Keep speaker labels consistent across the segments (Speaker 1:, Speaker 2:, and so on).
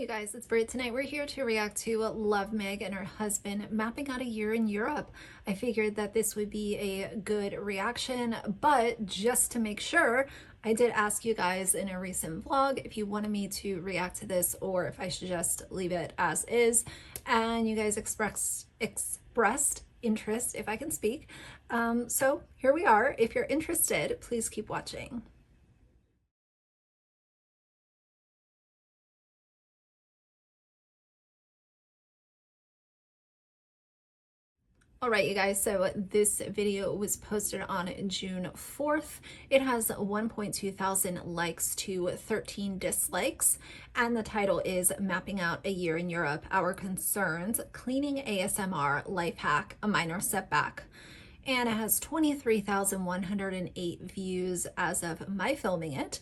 Speaker 1: Hey you guys, it's Brit. Tonight we're here to react to Love Meg and her husband mapping out a year in Europe. I figured that this would be a good reaction, but just to make sure, I did ask you guys in a recent vlog if you wanted me to react to this or if I should just leave it as is, and you guys expressed interest, if I can speak. So here we are. If you're interested, please keep watching. All right, you guys, so this video was posted on June 4th. It has 1.2 thousand likes to 13 dislikes, and the title is Mapping Out a Year in Europe, Our Concerns, Cleaning ASMR Life Hack, A Minor Setback. And it has 23,108 views as of my filming it.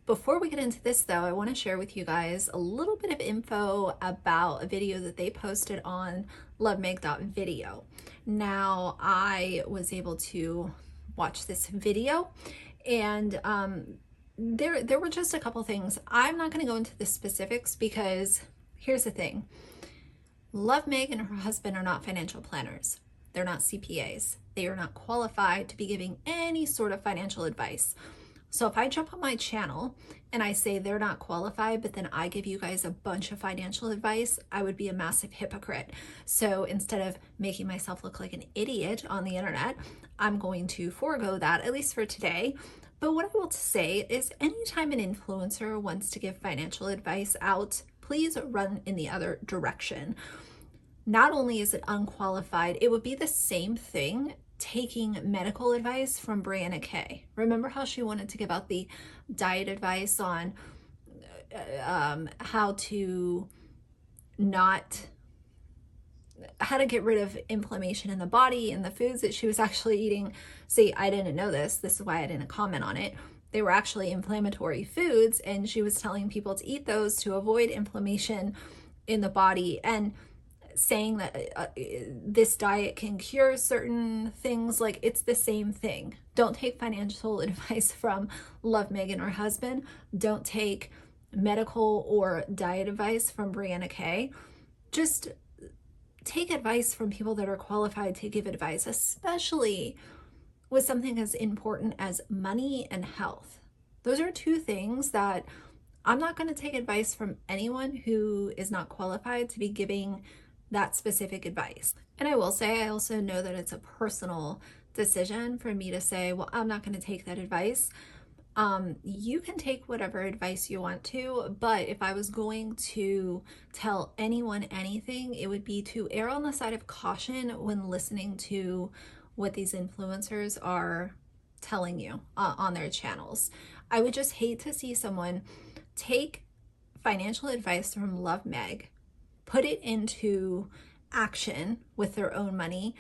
Speaker 1: Before we get into this though, I want to share with you guys a little bit of info about a video that they posted on lovemeg.video. Now, I was able to watch this video, and there were just a couple things. I'm not going to go into the specifics because here's the thing. Love Meg and her husband are not financial planners. They're not CPAs. They are not qualified to be giving any sort of financial advice. So if I jump on my channel and I say they're not qualified, but then I give you guys a bunch of financial advice, I would be a massive hypocrite. So instead of making myself look like an idiot on the internet, I'm going to forego that, at least for today. But what I will say is anytime an influencer wants to give financial advice out, please run in the other direction. Not only is it unqualified, it would be the same thing taking medical advice from Brianna Kay. Remember how she wanted to give out the diet advice on how to get rid of inflammation in the body and the foods that she was actually eating. See, I didn't know this. This is why I didn't comment on it. They were actually inflammatory foods, and she was telling people to eat those to avoid inflammation in the body, and saying that this diet can cure certain things. Like, it's the same thing. Don't take financial advice from Love Meg and her husband. Don't take medical or diet advice from Brianna Kay. Just take advice from people that are qualified to give advice, especially with something as important as money and health. Those are two things that I'm not going to take advice from anyone who is not qualified to be giving that specific advice. And I will say, I also know that it's a personal decision for me to say, well, I'm not going to take that advice. You can take whatever advice you want to, but if I was going to tell anyone anything, it would be to err on the side of caution when listening to what these influencers are telling you on their channels. I would just hate to see someone take financial advice from Love Meg, put it into action with their own money,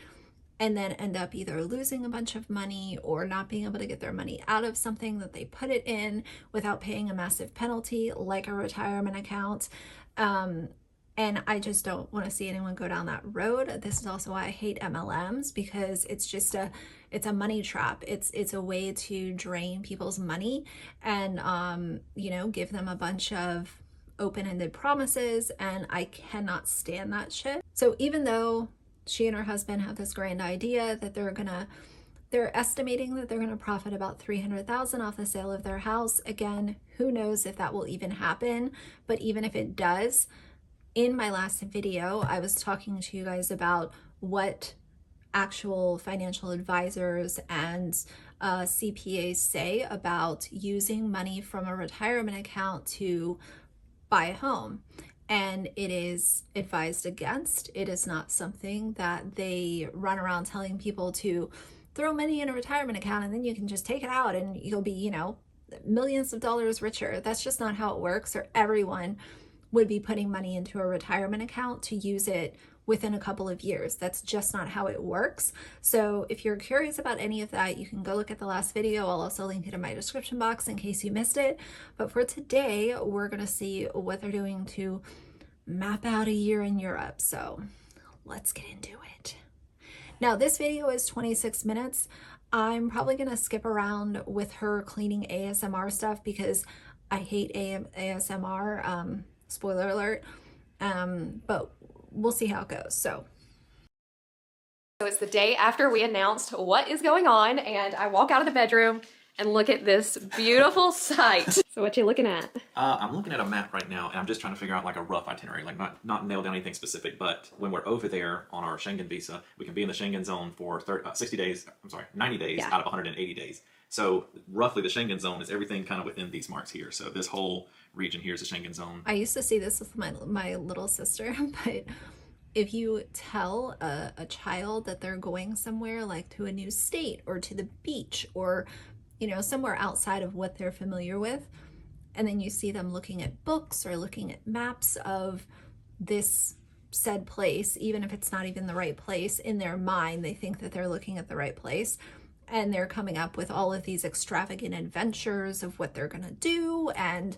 Speaker 1: and then end up either losing a bunch of money or not being able to get their money out of something that they put it in without paying a massive penalty, like a retirement account. And I just don't want to see anyone go down that road. This is also why I hate MLMs, because it's just it's a money trap. It's a way to drain people's money and you know, give them a bunch of open-ended promises, and I cannot stand that shit. So even though she and her husband have this grand idea that they're estimating that they're gonna profit about $300,000 off the sale of their house. Again, who knows if that will even happen, but even if it does, in my last video, I was talking to you guys about what actual financial advisors and CPAs say about using money from a retirement account to buy a home, and it is advised against. It is not something that they run around telling people to throw money in a retirement account and then you can just take it out and you'll be, you know, millions of dollars richer. That's just not how it works, or everyone would be putting money into a retirement account to use it within a couple of years. That's just not how it works. So if you're curious about any of that, you can go look at the last video. I'll also link it in my description box in case you missed it. But for today, we're gonna see what they're doing to map out a year in Europe. So let's get into it. Now, this video is 26 minutes. I'm probably gonna skip around with her cleaning ASMR stuff because I hate ASMR. spoiler alert. But we'll see how it goes. So
Speaker 2: it's the day after we announced what is going on, and I walk out of the bedroom and look at this beautiful sight. So what you looking at?
Speaker 3: I'm looking at a map right now, and I'm just trying to figure out like a rough itinerary, like not nail down anything specific. But when we're over there on our Schengen visa, we can be in the Schengen zone for 60 days. I'm sorry, 90 days out of 180 days. So roughly, the Schengen zone is everything kind of within these marks here. So this whole region here is the Schengen zone.
Speaker 1: I used to see this with my little sister, but if you tell a child that they're going somewhere, like to a new state or to the beach or, you know, somewhere outside of what they're familiar with, and then you see them looking at books or looking at maps of this said place, even if it's not even the right place, in their mind, they think that they're looking at the right place. And they're coming up with all of these extravagant adventures of what they're going to do and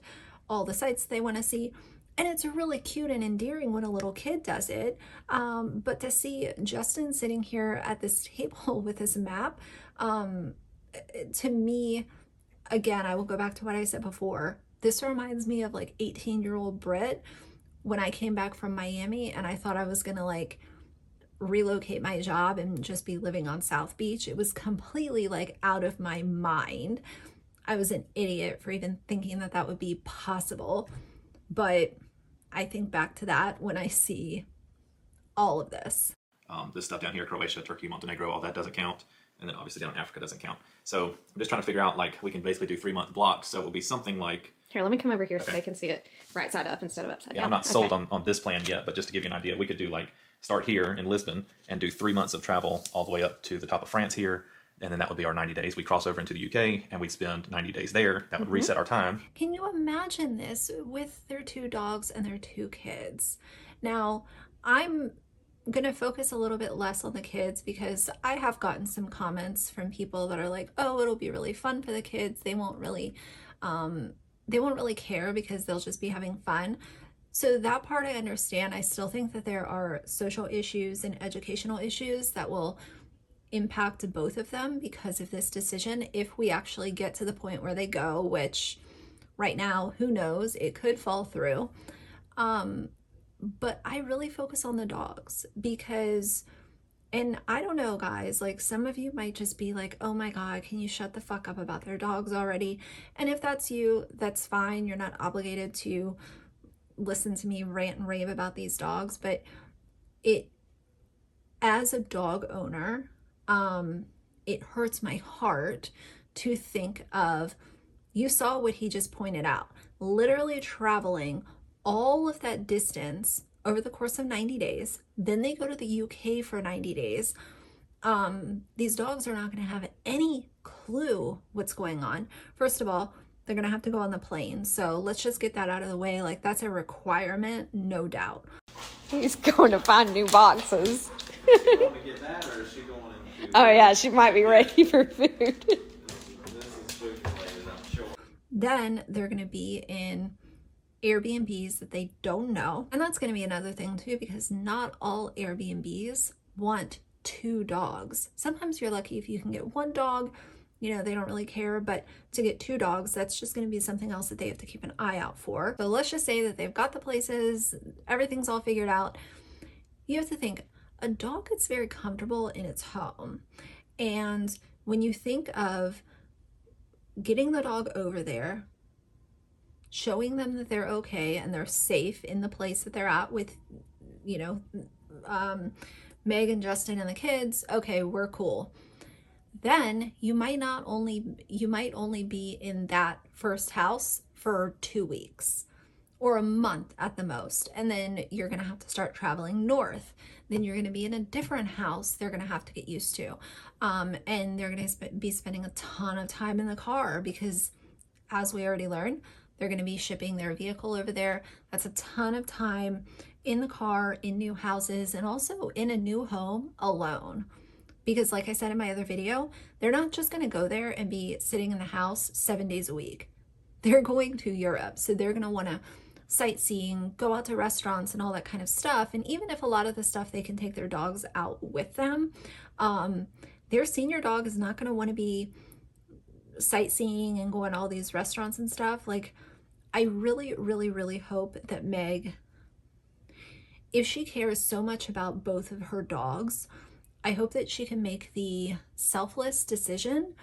Speaker 1: all the sites they want to see. And it's really cute and endearing when a little kid does it. But to see Justin sitting here at this table with this map, to me, again, I will go back to what I said before. This reminds me of like 18-year-old Brit when I came back from Miami and I thought I was going to like relocate my job and just be living on South Beach. It was completely like out of my mind. I was an idiot for even thinking that that would be possible. But I think back to that when I see all of this.
Speaker 3: This stuff down here, Croatia, Turkey, Montenegro, all that doesn't count. And then obviously down in Africa doesn't count. So I'm just trying to figure out, like, we can basically do 3-month blocks. So it will be something like...
Speaker 2: Here, let me come over here so they can see it right side up instead of upside down.
Speaker 3: I'm not sold on this plan yet, but just to give you an idea, we could do like, start here in Lisbon and do 3 months of travel all the way up to the top of France here. And then that would be our 90 days. We cross over into the UK and we'd spend 90 days there. That would reset our time.
Speaker 1: Can you imagine this with their 2 dogs and their 2 kids? Now, I'm going to focus a little bit less on the kids because I have gotten some comments from people that are like, oh, it'll be really fun for the kids. They won't really care because they'll just be having fun. So that part I understand. I still think that there are social issues and educational issues that will impact both of them because of this decision. If we actually get to the point where they go, which right now, who knows, it could fall through. But I really focus on the dogs because, and I don't know, guys, like some of you might just be like, oh my God, can you shut the fuck up about their dogs already? And if that's you, that's fine. You're not obligated to listen to me rant and rave about these dogs, but as a dog owner, it hurts my heart to think of, you saw what he just pointed out, literally traveling all of that distance over the course of 90 days. Then they go to the UK for 90 days. These dogs are not going to have any clue what's going on. First of all, they're going to have to go on the plane. So let's just get that out of the way. Like, that's a requirement, no doubt.
Speaker 2: He's going to find new boxes.
Speaker 3: You want to get that, or is she going into...
Speaker 2: Oh yeah, she might be ready for food.
Speaker 3: This is food related, I'm sure.
Speaker 1: Then they're going to be in Airbnbs that they don't know. And that's going to be another thing too, because not all Airbnbs want 2 dogs. Sometimes you're lucky if you can get 1 dog, you know, they don't really care, but to get 2 dogs, that's just going to be something else that they have to keep an eye out for. So let's just say that they've got the places, everything's all figured out. You have to think, a dog gets very comfortable in its home. And when you think of getting the dog over there, showing them that they're okay and they're safe in the place that they're at with, you know, Meg and Justin and the kids, okay, we're cool. Then you might only be in that first house for 2 weeks or a month at the most. And then you're going to have to start traveling north. Then you're going to be in a different house they're going to have to get used to. And they're going to be spending a ton of time in the car because, as we already learned, they're going to be shipping their vehicle over there. That's a ton of time in the car, in new houses, and also in a new home alone. Because like I said in my other video, they're not just going to go there and be sitting in the house 7 days a week. They're going to Europe. So they're going to want to sightseeing, go out to restaurants and all that kind of stuff. And even if a lot of the stuff they can take their dogs out with them, their senior dog is not going to want to be sightseeing and going to all these restaurants and stuff. Like, I really, really, really hope that Meg, if she cares so much about both of her dogs, I hope that she can make the selfless decision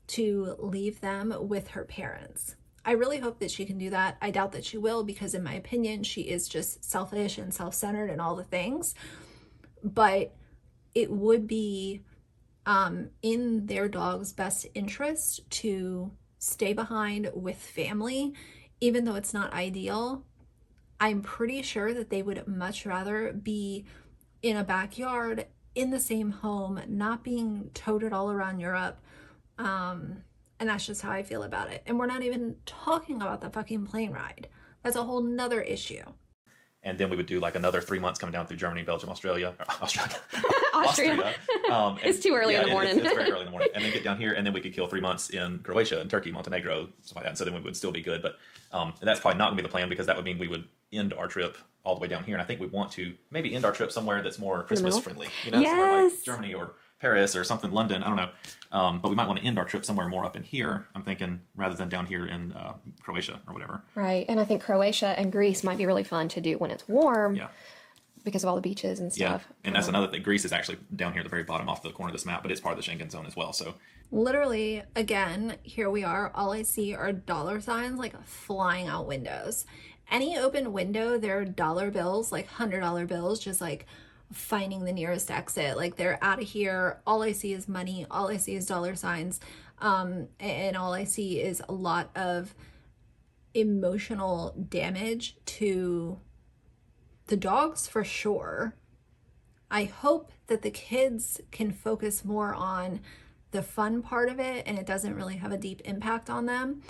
Speaker 1: to leave them with her parents. I really hope that she can do that. I doubt that she will, because in my opinion, she is just selfish and self-centered and all the things. But it would be in their dog's best interest to stay behind with family, even though it's not ideal. I'm pretty sure that they would much rather be in a backyard, in the same home, not being toted all around Europe. And that's just how I feel about it. And we're not even talking about the fucking plane ride. That's a whole nother issue.
Speaker 3: And then we would do like another 3 months coming down through Germany, Belgium, Austria.
Speaker 2: Austria. It's too early in the morning.
Speaker 3: It's very early in the morning. And then get down here, and then we could kill 3 months in Croatia and Turkey, Montenegro, stuff like that. And so then we would still be good. But that's probably not going to be the plan, because that would mean we would end our trip all the way down here. And I think we want to maybe end our trip somewhere that's more Christmas friendly. You know, somewhere like Germany or Paris or something, London, I don't know. But we might want to end our trip somewhere more up in here, I'm thinking, rather than down here in Croatia or whatever.
Speaker 2: Right. And I think Croatia and Greece might be really fun to do when it's warm.
Speaker 3: Yeah.
Speaker 2: Because of all the beaches and stuff.
Speaker 3: Yeah. And that's another thing. Greece is actually down here at the very bottom off the corner of this map, but it's part of the Schengen zone as well. So
Speaker 1: literally, again, here we are. All I see are dollar signs like flying out windows. Any open window, there are dollar bills, like $100 bills, just like finding the nearest exit. Like, they're out of here. All I see is money. All I see is dollar signs. And all I see is a lot of emotional damage to the dogs, for sure. I hope that the kids can focus more on the fun part of it and it doesn't really have a deep impact on them.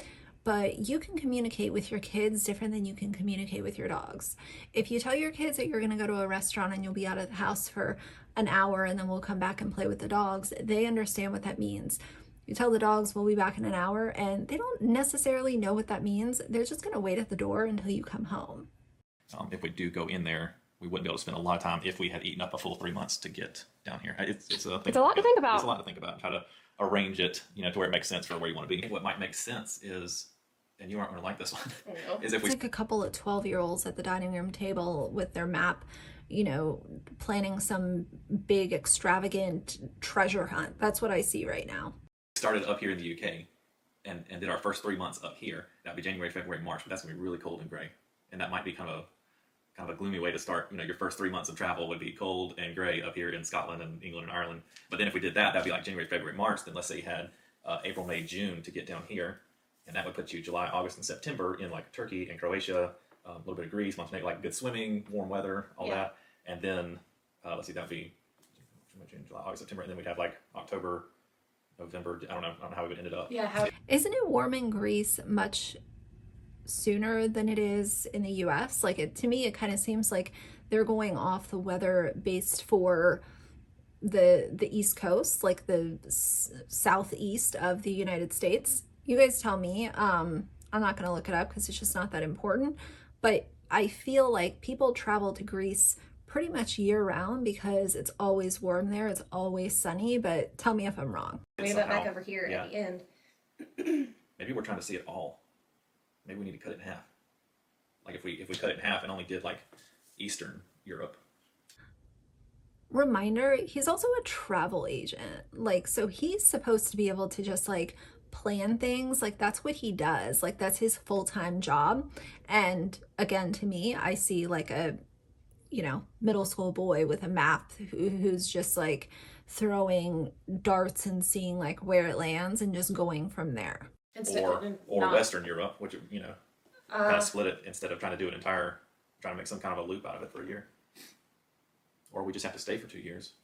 Speaker 1: But you can communicate with your kids different than you can communicate with your dogs. If you tell your kids that you're going to go to a restaurant and you'll be out of the house for an hour and then we'll come back and play with the dogs, they understand what that means. You tell the dogs we'll be back in an hour and they don't necessarily know what that means. They're just going to wait at the door until you come home.
Speaker 3: If we do go in there, we wouldn't be able to spend a lot of time if we had eaten up a full 3 months to get down here. It's a lot to think about. It's a lot to think about, how to arrange it, to where it makes sense for where you want to be. What might make sense is, and you aren't going to like this one, is if
Speaker 1: it's like a couple of 12-year-olds at the dining room table with their map, planning some big extravagant treasure hunt. That's what I see right now.
Speaker 3: We started up here in the UK and did our first 3 months up here. That'd be January, February, March, but that's going to be really cold and gray. And that might be kind of a gloomy way to start. Your first 3 months of travel would be cold and gray up here in Scotland and England and Ireland. But then if we did that, that'd be like January, February, March. Then let's say you had April, May, June to get down here. And that would put you July, August, and September in like Turkey and Croatia, a little bit of Greece, Montenegro, like good swimming, warm weather, all that. And then, let's see, that'd be June, July, August, September. And then we'd have like October, November. I don't know how we would end it up.
Speaker 2: Yeah.
Speaker 1: Isn't it warm in Greece much sooner than it is in the US? Like, to me, it kind of seems like they're going off the weather based for the East Coast, like the southeast of the United States. You guys tell me. I'm not going to look it up because it's just not that important. But I feel like people travel to Greece pretty much year round because it's always warm there. It's always sunny. But tell me if I'm wrong.
Speaker 2: Maybe that back over here at the end.
Speaker 3: Maybe we're trying to see it all. Maybe we need to cut it in half. Like if we cut it in half and only did like Eastern Europe.
Speaker 1: Reminder, he's also a travel agent. Like, so he's supposed to be able to just like plan things. Like, that's what he does. Like, that's his full-time job. And again, to me, I see like a, middle school boy with a map who's just like throwing darts and seeing like where it lands and just going from there.
Speaker 3: Or Western Europe, which, kind of split it instead of trying to do trying to make some kind of a loop out of it for a year. Or we just have to stay for 2 years.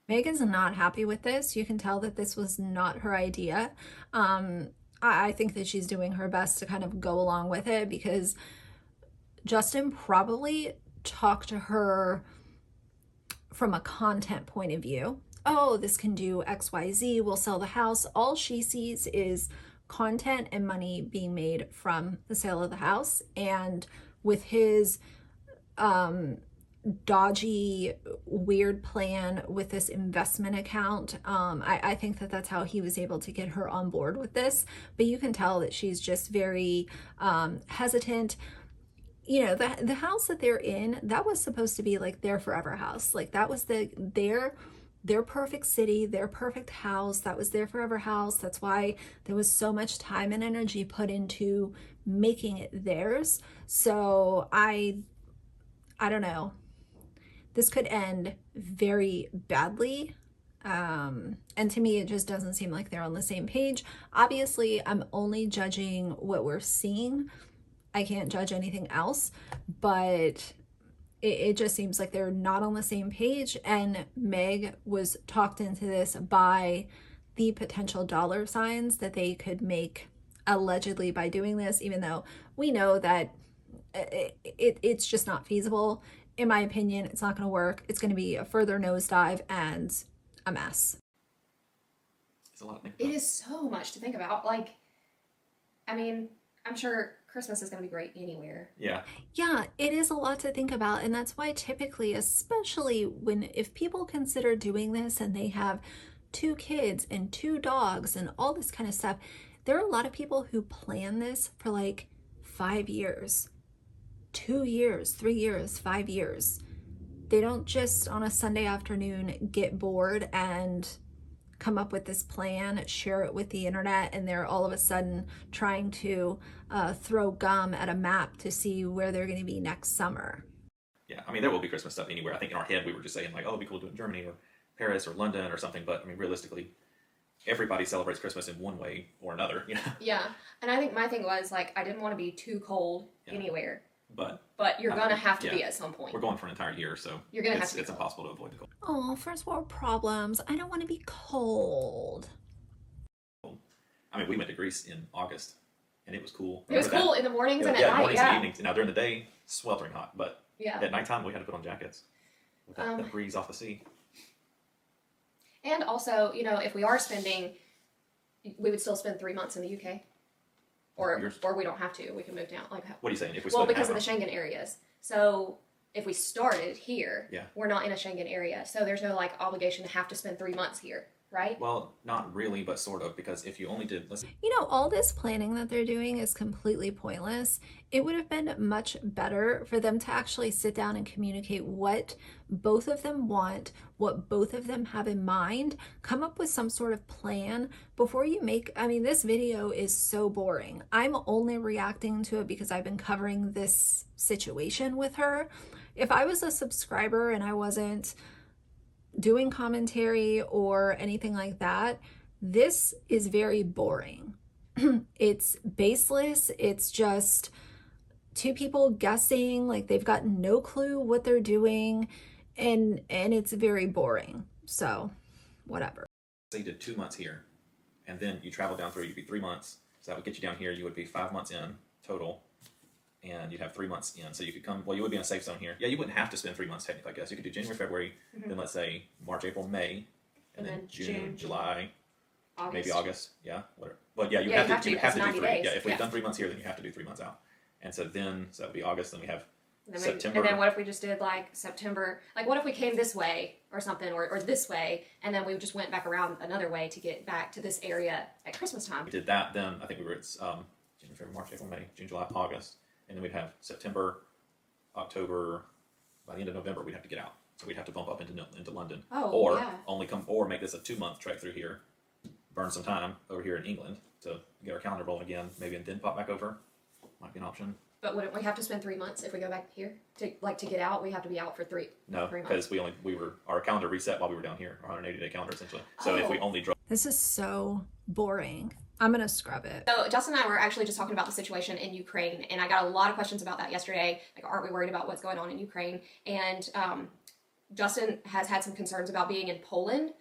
Speaker 1: Meg is not happy with this. You can tell that this was not her idea. I think that she's doing her best to kind of go along with it because Justin probably talked to her from a content point of view. Oh, this can do XYZ, we'll sell the house. All she sees is content and money being made from the sale of the house. And with his dodgy, weird plan with this investment account. I think that that's how he was able to get her on board with this. But you can tell that she's just very hesitant. You know, the house that they're in, that was supposed to be like their forever house. Like that was their perfect city, their perfect house. That was their forever house. That's why there was so much time and energy put into making it theirs. So I don't know. This could end very badly. And to me, it just doesn't seem like they're on the same page. Obviously, I'm only judging what we're seeing. I can't judge anything else, but it just seems like they're not on the same page. And Meg was talked into this by the potential dollar signs that they could make allegedly by doing this, even though we know that it's just not feasible. In my opinion, it's not going to work. It's going to be a further nosedive and a mess.
Speaker 3: It's a lot to think about.
Speaker 2: It is so much to think about. Like, I mean, I'm sure Christmas is going to be great anywhere.
Speaker 3: Yeah.
Speaker 1: Yeah, it is a lot to think about. And that's why typically, especially if people consider doing this and they have 2 kids and 2 dogs and all this kind of stuff, there are a lot of people who plan this for like 5 years, 2 years, 3 years, 5 years. They don't just on a Sunday afternoon get bored and come up with this plan, share it with the internet, and they're all of a sudden trying to throw gum at a map to see where they're going to be next summer.
Speaker 3: Yeah, I mean, there will be Christmas stuff anywhere. I think in our head we were just saying like, oh, it'd be cool to do it in Germany or Paris or London or something. But I mean, realistically, everybody celebrates Christmas in one way or another, you know?
Speaker 2: Yeah. And I think my thing was, like, I didn't want to be too cold anywhere.
Speaker 3: But
Speaker 2: you're going to have to be at some point.
Speaker 3: We're going for an entire year, so
Speaker 2: you're going to have to be
Speaker 3: it's impossible to avoid the cold.
Speaker 1: Oh, first world problems. I don't want to be cold.
Speaker 3: I mean, we went to Greece in August, and it was cool.
Speaker 2: It was cool in the mornings and at
Speaker 3: yeah,
Speaker 2: night.
Speaker 3: Mornings and evenings. Now, during the day, sweltering hot. But at nighttime, we had to put on jackets with that breeze off the sea.
Speaker 2: And also, you know, if we are spending, we would still spend 3 months in the UK. Or we don't have to. We can move down. Like,
Speaker 3: what are you saying? If we
Speaker 2: because of the Schengen areas. So if we started here, we're not in a Schengen area. So there's no like obligation to have to spend 3 months here, right?
Speaker 3: Well, not really, but sort of, because if you only did,
Speaker 1: you know, all this planning that they're doing is completely pointless. It would have been much better for them to actually sit down and communicate what both of them want, what both of them have in mind, come up with some sort of plan before you make, I mean, this video is so boring. I'm only reacting to it because I've been covering this situation with her. If I was a subscriber and I wasn't doing commentary or anything like that, this is very boring. It's baseless. It's just 2 people guessing, like they've got no clue what they're doing, and it's very boring. So whatever.
Speaker 3: Say you did 2 months here, and then you travel down through, you'd be 3 months. So that would get you down here. You would be 5 months in total, and you'd have 3 months in. So you could come, well, you would be in a safe zone here. Yeah, you wouldn't have to spend 3 months technically, I guess. You could do January, February, then let's say March, April, May, and then June, July, August. Maybe August. Yeah, whatever. But yeah, you have to do 3.
Speaker 2: Days.
Speaker 3: Yeah, if we've done 3 months here, then you have to do 3 months out. And so that would be August, then we have September.
Speaker 2: And then what if we just did like September, like what if we came this way or something, or this way, and then we just went back around another way to get back to this area at Christmas time?
Speaker 3: We did that, then I think we were at January, February, March, April, May, June, July, August. And then we'd have September, October, by the end of November, we'd have to get out. So we'd have to bump up into London. Or make this a 2-month trek through here, burn some time over here in England to get our calendar rolling again, maybe, and then pop back over. Might be an option.
Speaker 2: But wouldn't we have to spend 3 months if we go back here to get out? We have to be out for 3
Speaker 3: No,
Speaker 2: 3 months.
Speaker 3: because our calendar reset while we were down here, our 180-day calendar essentially. So if we only drove.
Speaker 1: This is so boring. I'm gonna scrub it.
Speaker 2: So Justin and I were actually just talking about the situation in Ukraine, and I got a lot of questions about that yesterday. Like, aren't we worried about what's going on in Ukraine? And Justin has had some concerns about being in Poland.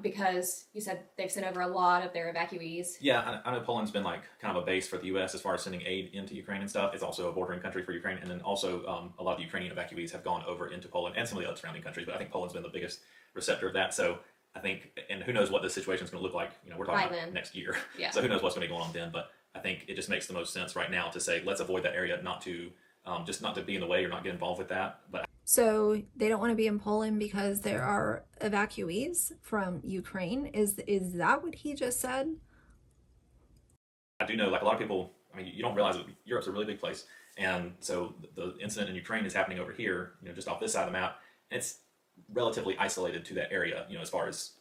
Speaker 2: Because you said they've sent over a lot of their evacuees.
Speaker 3: Yeah, I know Poland's been like kind of a base for the U.S. as far as sending aid into Ukraine and stuff. It's also a bordering country for Ukraine, and then also a lot of Ukrainian evacuees have gone over into Poland and some of the other surrounding countries. But I think Poland's been the biggest receptor of that. So I think, and who knows what the situation is going to look like? You know, we're talking about next year.
Speaker 2: Yeah.
Speaker 3: So who knows what's going to be going on then? But I think it just makes the most sense right now to say let's avoid that area, not to be in the way or not get involved with that. But
Speaker 1: So they don't want to be in Poland because there are evacuees from Ukraine. Is that what he just said?
Speaker 3: I do know, like a lot of people, I mean, you don't realize that Europe's a really big place. And so the incident in Ukraine is happening over here, just off this side of the map. And it's relatively isolated to that area, as far as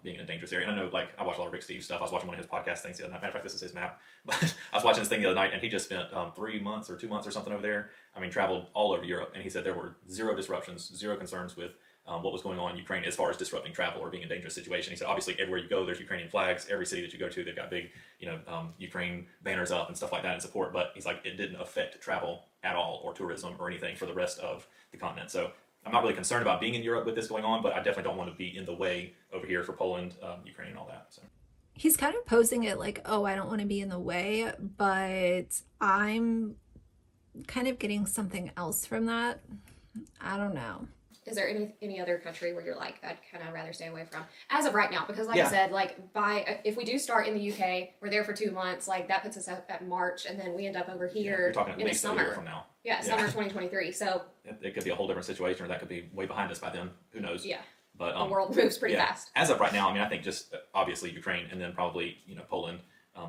Speaker 3: being in a dangerous area. And I know, like, I watch a lot of Rick Steves stuff. I was watching one of his podcast things the other night. Matter of fact, this is his map. But I was watching this thing the other night, and he just spent 3 months or 2 months or something over there. I mean, traveled all over Europe. And he said there were zero disruptions, zero concerns with what was going on in Ukraine as far as disrupting travel or being in a dangerous situation. He said, obviously, everywhere you go, there's Ukrainian flags. Every city that you go to, they've got big, Ukraine banners up and stuff like that in support. But he's like, it didn't affect travel at all or tourism or anything for the rest of the continent. So I'm not really concerned about being in Europe with this going on, but I definitely don't want to be in the way over here for Poland, Ukraine, and all that. So
Speaker 1: He's kind of posing it like, oh, I don't want to be in the way, but I'm kind of getting something else from that. I don't know.
Speaker 2: Is there any other country where you're like, I'd kind of rather stay away from as of right now? Because like
Speaker 3: Yeah.
Speaker 2: I said, like if we do start in the UK, we're there for 2 months. Like that puts us at March, and then we end up over here
Speaker 3: you're talking at
Speaker 2: in the
Speaker 3: least a
Speaker 2: summer.
Speaker 3: year from now.
Speaker 2: Yeah, summer 2023. So
Speaker 3: It could be a whole different situation, or that could be way behind us by then. Who knows?
Speaker 2: yeah,
Speaker 3: But
Speaker 2: the world moves pretty
Speaker 3: yeah,
Speaker 2: fast.
Speaker 3: as of right now, I mean, I think just obviously Ukraine, and then probably Poland,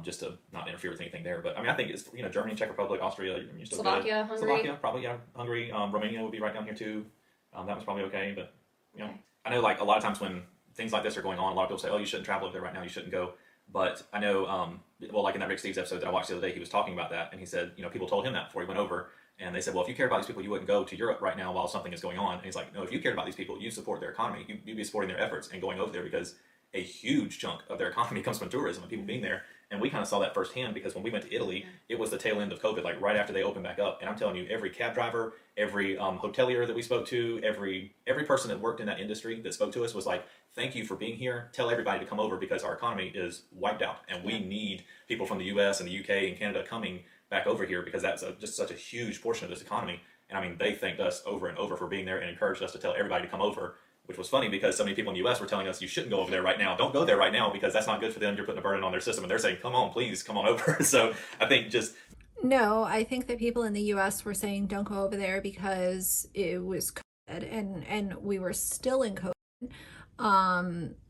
Speaker 3: just to not interfere with anything there. But I mean, I think it's Germany, Czech Republic, Austria, you're still
Speaker 2: Slovakia,
Speaker 3: good.
Speaker 2: Hungary.
Speaker 3: Slovakia, probably, yeah. Hungary, Romania would be right down here too. That was probably okay. But
Speaker 2: Okay.
Speaker 3: I know, like, a lot of times when things like this are going on, a lot of people say, "Oh, you shouldn't travel over there right now. You shouldn't go." But I know, well, like in that Rick Steves episode that I watched the other day, he was talking about that, and he said, people told him that before he went over. And they said, well, if you care about these people, you wouldn't go to Europe right now while something is going on. And he's like, no, if you cared about these people, you support their economy. You'd be supporting their efforts and going over there, because a huge chunk of their economy comes from tourism and people being there. And we kind of saw that firsthand, because when we went to Italy, it was the tail end of COVID, like right after they opened back up. And I'm telling you, every cab driver, every hotelier that we spoke to, every person that worked in that industry that spoke to us was like, thank you for being here. Tell everybody to come over, because our economy is wiped out. And we need people from the US and the UK and Canada coming back over here, because that's just such a huge portion of this economy. And I mean, they thanked us over and over for being there and encouraged us to tell everybody to come over, which was funny because so many people in the US were telling us, you shouldn't go over there right now. Don't go there right now, because that's not good for them. You're putting a burden on their system. And they're saying, come on, please, come on over. So I think just...
Speaker 1: No, I think that people in the US were saying don't go over there because it was COVID, and we were still in COVID.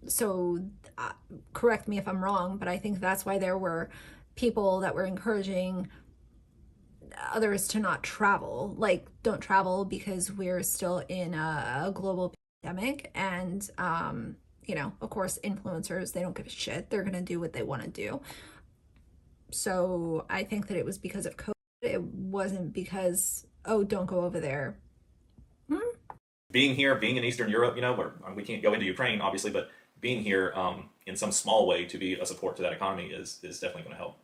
Speaker 1: So correct me if I'm wrong, but I think that's why there were people that were encouraging others to not travel. Like, don't travel because we're still in a global pandemic. And, of course, influencers, they don't give a shit. They're going to do what they want to do. So I think that it was because of COVID. It wasn't because, oh, don't go over there.
Speaker 3: Being here, being in Eastern Europe, where we can't go into Ukraine, obviously, but being here in some small way to be a support to that economy is definitely going to help.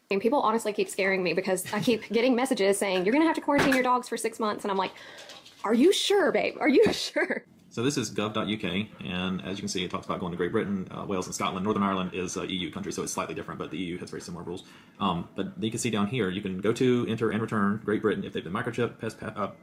Speaker 2: And people honestly keep scaring me, because I keep getting messages saying, you're going to have to quarantine your dogs for 6 months. And I'm like, are you sure, babe? Are you sure?
Speaker 3: So this is gov.uk, and as you can see, it talks about going to Great Britain, Wales, and Scotland. Northern Ireland is an EU country, so it's slightly different, but the EU has very similar rules. But you can see down here, you can go to, enter, and return Great Britain if they've been microchipped,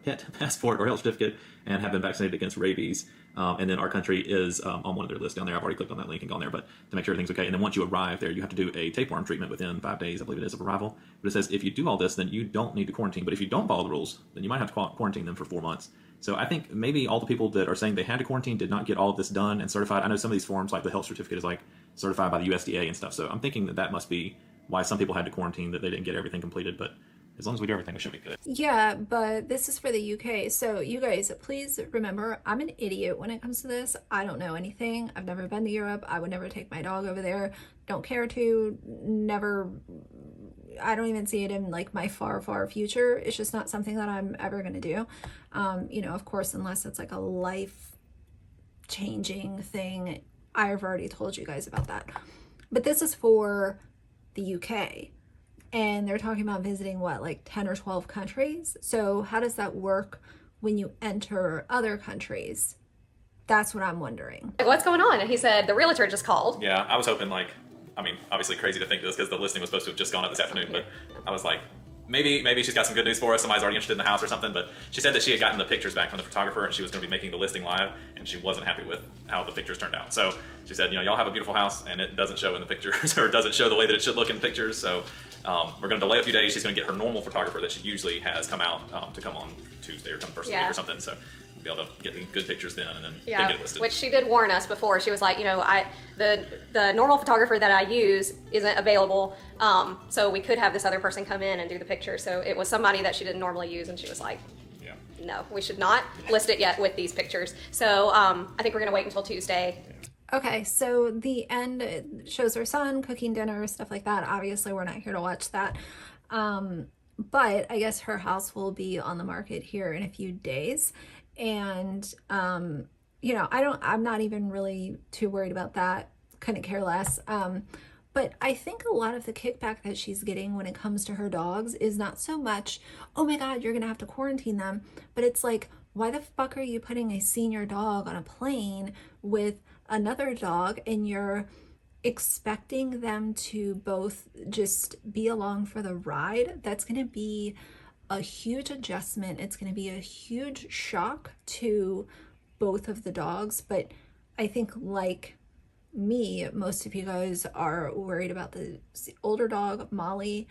Speaker 3: pet passport, or health certificate, and have been vaccinated against rabies. And then our country is on one of their lists down there. I've already clicked on that link and gone there, but to make sure everything's okay. And then once you arrive there, you have to do a tapeworm treatment within 5 days, I believe it is, of arrival. But it says if you do all this, then you don't need to quarantine. But if you don't follow the rules, then you might have to quarantine them for 4 months. So I think maybe all the people that are saying they had to quarantine did not get all of this done and certified. I know some of these forms, like the health certificate, is like certified by the USDA and stuff. So I'm thinking that must be why some people had to quarantine, that they didn't get everything completed. But as long as we do everything, we should be good.
Speaker 1: Yeah, but this is for the UK. So you guys, please remember, I'm an idiot when it comes to this. I don't know anything. I've never been to Europe. I would never take my dog over there. Don't care to. Never. I don't even see it in like my far, far future. It's just not something that I'm ever going to do. Of course, unless it's like a life-changing thing. I've already told you guys about that. But this is for the UK. And they're talking about visiting, like 10 or 12 countries. So how does that work when you enter other countries? That's what I'm wondering.
Speaker 2: Like, what's going on? And he said, the realtor just called.
Speaker 3: Yeah, I was hoping, obviously crazy to think this because the listing was supposed to have just gone up this afternoon, but I was like, maybe she's got some good news for us. Somebody's already interested in the house or something. But she said that she had gotten the pictures back from the photographer, and she was going to be making the listing live, and she wasn't happy with how the pictures turned out. So she said, y'all have a beautiful house, and it doesn't show in the pictures, or doesn't show the way that it should look in pictures. So We're going to delay a few days. She's going to get her normal photographer that she usually has come out to come on Tuesday or come first week or something. So we'll be able to get good pictures then, and then get it listed.
Speaker 2: Which she did warn us before. She was like, you know, the normal photographer that I use isn't available, so we could have this other person come in and do the picture. So it was somebody that she didn't normally use, and she was like, no, we should not list it yet with these pictures. So I think we're going to wait until Tuesday.
Speaker 1: Okay, so the end shows her son cooking dinner, stuff like that. Obviously, we're not here to watch that. But I guess her house will be on the market here in a few days. And, you know, I'm not even really too worried about that. Couldn't care less. But I think a lot of the kickback that she's getting when it comes to her dogs is not so much, oh my God, you're going to have to quarantine them. But it's like, why the fuck are you putting a senior dog on a plane with another dog and you're expecting them to both just be along for the ride? That's going to be a huge adjustment. It's going to be a huge shock to both of the dogs. But I think, like me, most of you guys are worried about the older dog, Molly.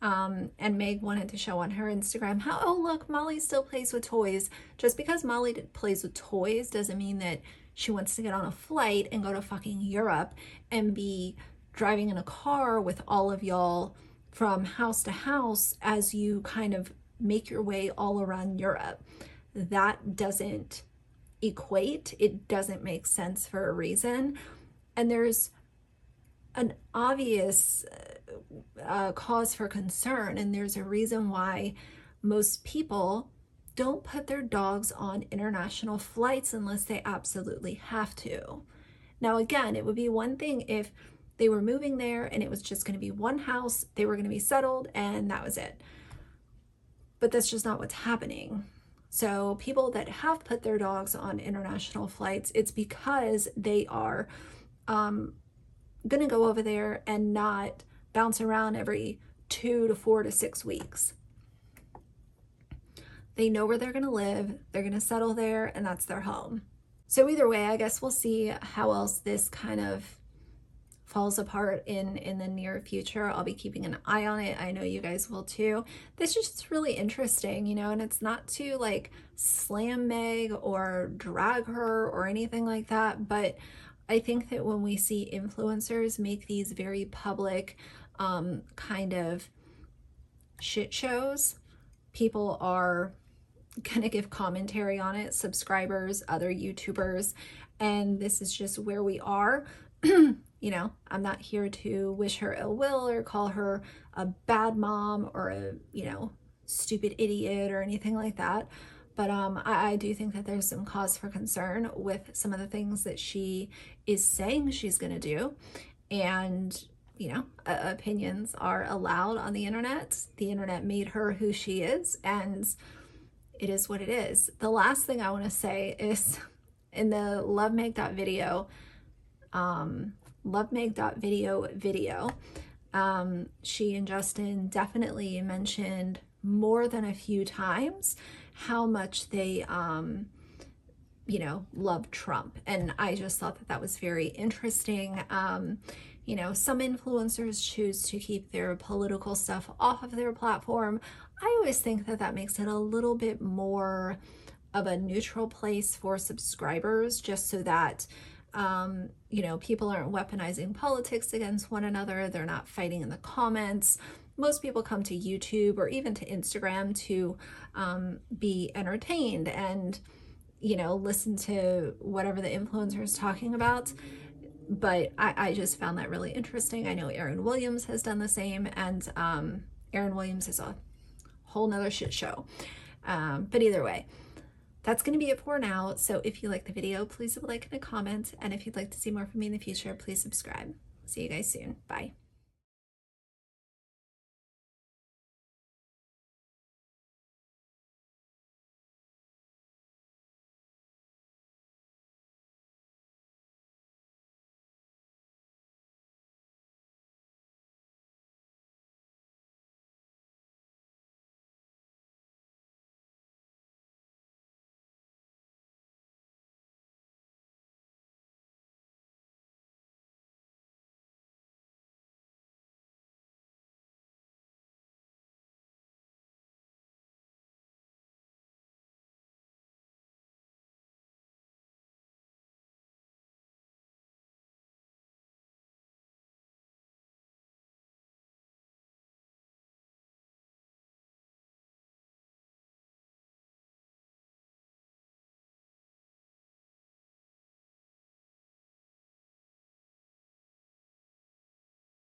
Speaker 1: And Meg wanted to show on her Instagram how, oh look, Molly still plays with toys. Just because Molly plays with toys doesn't mean that she wants to get on a flight and go to fucking Europe and be driving in a car with all of y'all from house to house as you kind of make your way all around Europe. That doesn't equate. It doesn't make sense for a reason. And there's an obvious cause for concern, and there's a reason why most people don't put their dogs on international flights unless they absolutely have to. Now, again, it would be one thing if they were moving there and it was just going to be one house, they were going to be settled, and that was it. But that's just not what's happening. So people that have put their dogs on international flights, it's because they are going to go over there and not bounce around every 2 to 4 to 6 weeks. They know where they're going to live, they're going to settle there, and that's their home. So either way, I guess we'll see how else this kind of falls apart in the near future. I'll be keeping an eye on it. I know you guys will too. This is just really interesting, you know, and it's not to like slam Meg or drag her or anything like that, but I think that when we see influencers make these very public kind of shit shows, people are gonna give commentary on it, subscribers, other YouTubers, and this is just where we are. You know, I'm not here to wish her ill will or call her a bad mom or a, you know, stupid idiot or anything like that. But I do think that there's some cause for concern with some of the things that she is saying she's going to do. And, you know, opinions are allowed on the internet. The internet made her who she is, and it is what it is. The last thing I want to say is in the lovemeg.video, video, she and Justin definitely mentioned more than a few times how much they you know, love Trump, and I just thought that that was very interesting. You know, some influencers choose to keep their political stuff off of their platform. I always think that that makes it a little bit more of a neutral place for subscribers, just so that you know, people aren't weaponizing politics against one another. They're not fighting in the comments. Most people come to YouTube or even to Instagram to be entertained and, you know, listen to whatever the influencer is talking about. But I just found that really interesting. I know Aaron Williams has done the same, and Aaron Williams is a whole nother shit show. But either way, that's going to be it for now. So if you like the video, please leave a like and a comment. And if you'd like to see more from me in the future, please subscribe. See you guys soon. Bye.